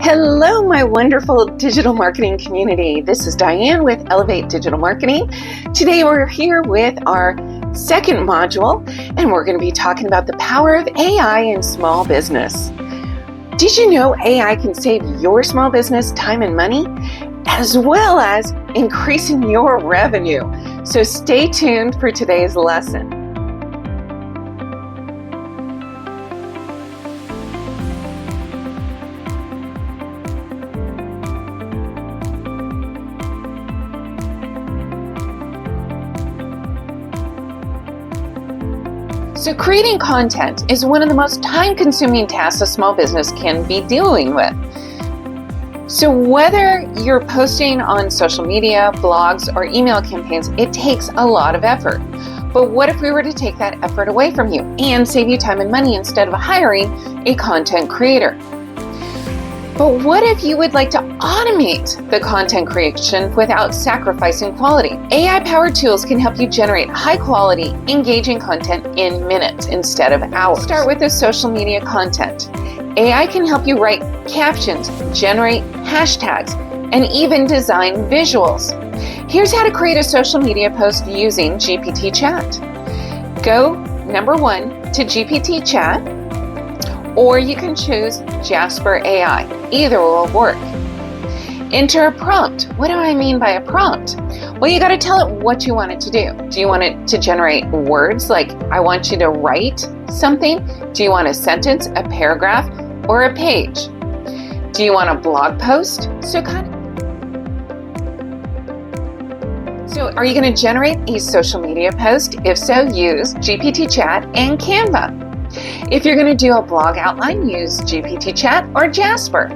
Hello, my wonderful digital marketing community. This is Diane with Elevate Digital Marketing. Today we're here with our second module, and we're going to be talking about the power of AI in small business. Did you know AI can save your small business time and money, as well as increasing your revenue? So stay tuned for today's lesson. So creating content is one of the most time-consuming tasks a small business can be dealing with. So whether you're posting on social media, blogs, or email campaigns, it takes a lot of effort. But what if we were to take that effort away from you and save you time and money instead of hiring a content creator? But what if you would like to automate the content creation without sacrificing quality? AI-powered tools can help you generate high-quality, engaging content in minutes instead of hours. Start with the social media content. AI can help you write captions, generate hashtags, and even design visuals. Here's how to create a social media post using GPT Chat. Go, number 1, to GPT Chat, or you can choose Jasper AI. Either will work. Enter a prompt. What do I mean by a prompt? Well, you got to tell it what you want it to do. Do you want it to generate words like, I want you to write something? Do you want a sentence, a paragraph, or a page? Do you want a blog post? So are you going to generate a social media post? If so, use GPT Chat and Canva. If you're going to do a blog outline, use GPT Chat or Jasper.